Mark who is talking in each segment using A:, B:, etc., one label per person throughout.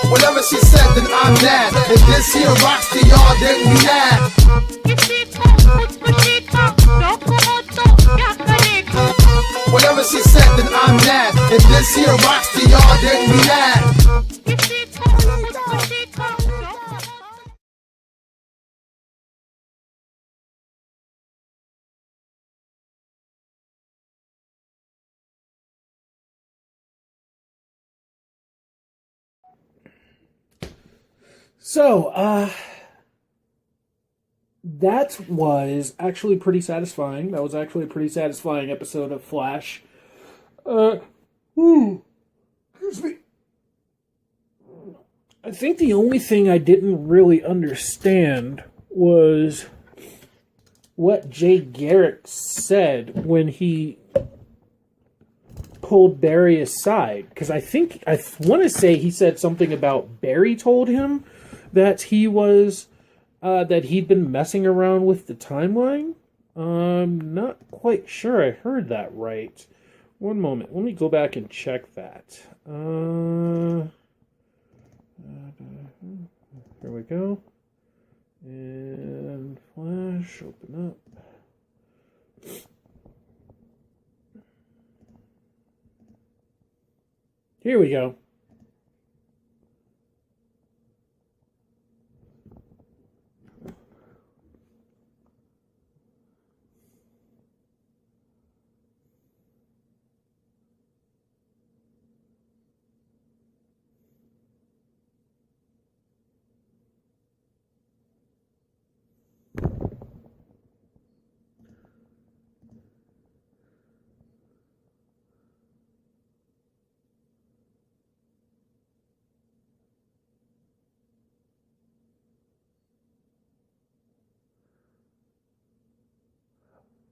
A: Whatever she said, then I'm that. If this here rocks to y'all, then we that. Whatever she said, then I'm that. If this here rocks to y'all, then we that.
B: So, that was actually pretty satisfying. That was actually a pretty satisfying episode of Flash. Excuse me. I think the only thing I didn't really understand was what Jay Garrick said when he pulled Barry aside. Because I want to say he said something about Barry told him that he was, that he'd been messing around with the timeline. I'm not quite sure I heard that right. One moment. Let me go back and check that. Here we go. And Flash, open up. Here we go.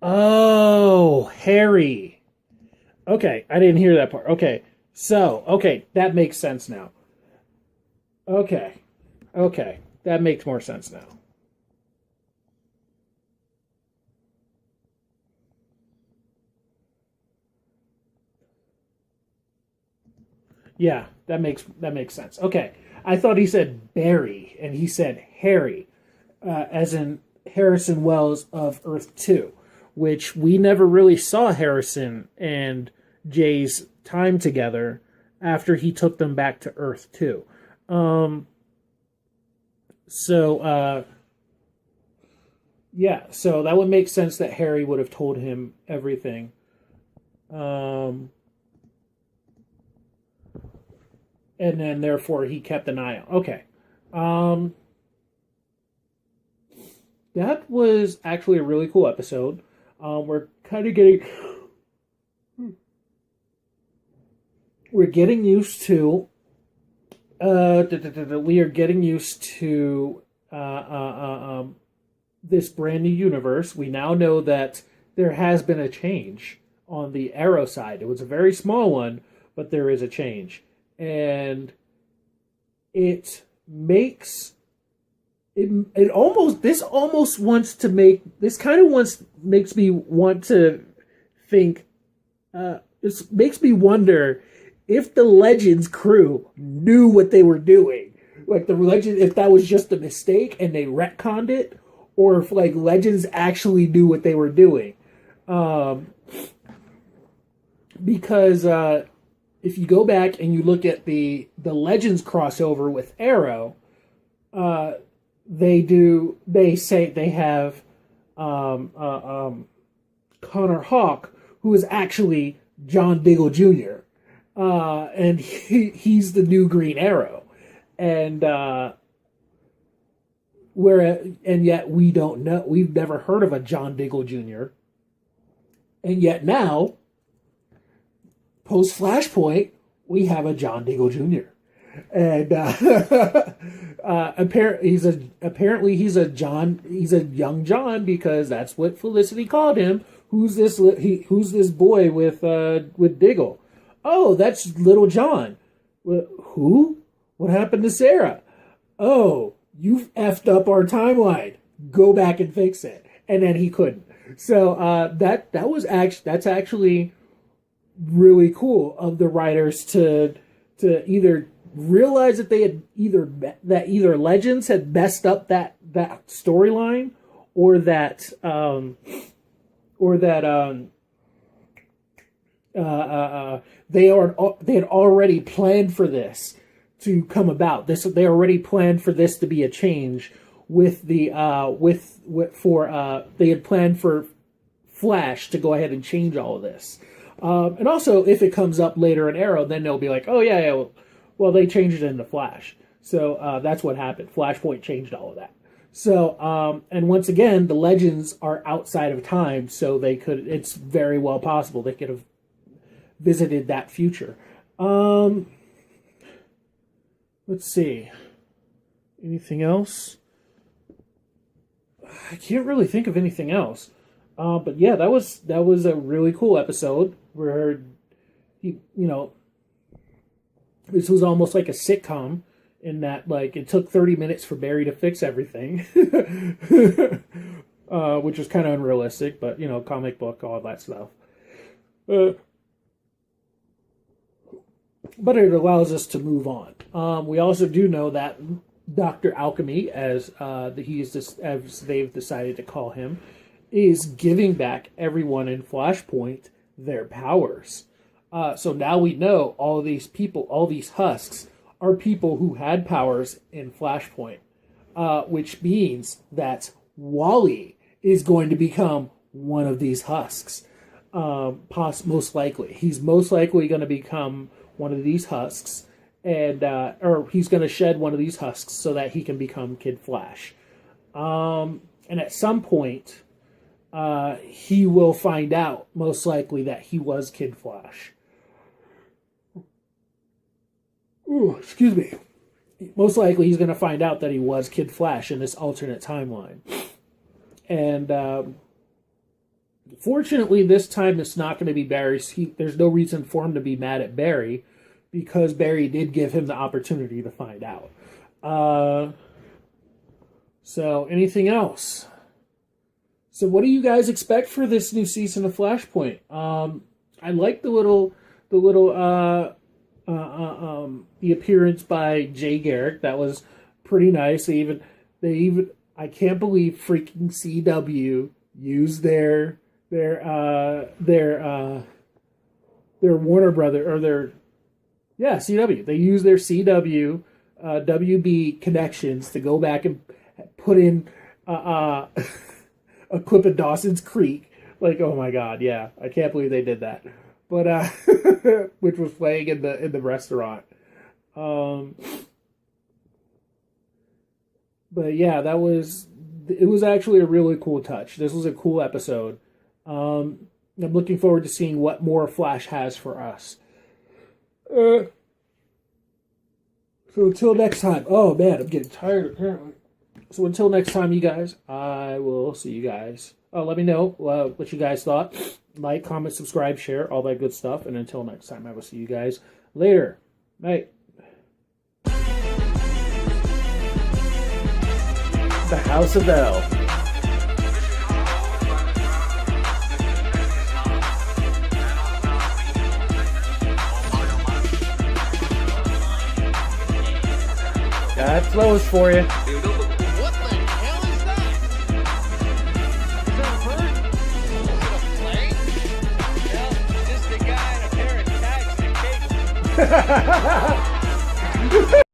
B: Oh, Harry. Okay, I didn't hear that part. Okay, that makes sense now. Okay, that makes more sense now. Yeah, that makes sense. Okay, I thought he said Barry, and he said Harry, as in Harrison Wells of Earth 2. Which we never really saw Harrison and Jay's time together after he took them back to Earth 2. So that would make sense that Harry would have told him everything. And then therefore he kept an eye on. Okay. That was actually a really cool episode. We're getting used to this brand new universe. We now know that there has been a change on the Arrow side. It was a very small one, but there is a change, and it makes. It almost makes me want to think. This makes me wonder if the Legends crew knew what they were doing, like if that was just a mistake and they retconned it, or if like Legends actually knew what they were doing. Because if you go back and you look at the Legends crossover with Arrow, they say they have Connor Hawke, who is actually John Diggle Jr. And he's the new Green Arrow. And yet we don't know, we've never heard of a John Diggle Jr. And yet now, post Flashpoint, we have a John Diggle Jr. And apparently he's a young John, because that's what Felicity called him. Who's this boy with Diggle? Oh, that's Little John. Who? What happened to Sarah? Oh, you've effed up our timeline. Go back and fix it. And then he couldn't. So that's actually really cool of the writers to either realize that they had either Legends had messed up that storyline, or that they had already planned for this to come about. They already planned for this to be a change with the they had planned for Flash to go ahead and change all of this. And also, if it comes up later in Arrow, then they'll be like, oh yeah, well they changed it into Flash. So that's what happened. Flashpoint changed all of that. So, and once again, the Legends are outside of time, so it's very well possible they could have visited that future. Let's see. Anything else? I can't really think of anything else. But yeah, that was a really cool episode where this was almost like a sitcom in that, like, it took 30 minutes for Barry to fix everything, which was kind of unrealistic, but comic book, all that stuff. But it allows us to move on. We also do know that Dr. Alchemy, as they've decided to call him, is giving back everyone in Flashpoint their powers. So now we know all these people, all these husks, are people who had powers in Flashpoint, which means that Wally is going to become one of these husks. Most likely. He's most likely going to become one of these husks, and or he's going to shed one of these husks so that he can become Kid Flash. And at some point, he will find out, most likely, that he was Kid Flash. Ooh, excuse me. Most likely, he's going to find out that he was Kid Flash in this alternate timeline. And fortunately, this time it's not going to be Barry's. There's no reason for him to be mad at Barry, because Barry did give him the opportunity to find out. So, anything else? So, what do you guys expect for this new season of Flashpoint? I like the appearance by Jay Garrick. That was pretty nice. They even I can't believe freaking CW used their Warner Brother, or CW. They use their CW WB connections to go back and put in a clip of Dawson's Creek. Like, oh my god, yeah, I can't believe they did that. But which was playing in the restaurant. But yeah, it was actually a really cool touch. This was a cool episode. I'm looking forward to seeing what more Flash has for us. So until next time. Oh man, I'm getting tired apparently. So until next time, you guys, I will see you guys. Let me know what you guys thought. Like, comment, subscribe, share, all that good stuff. And until next time, I will see you guys later. Night. The House of L. That's Lois for you.
C: What the hell is that? Is that a bird? Is it a plane? Well, just a guy in a pair of tights and a cape.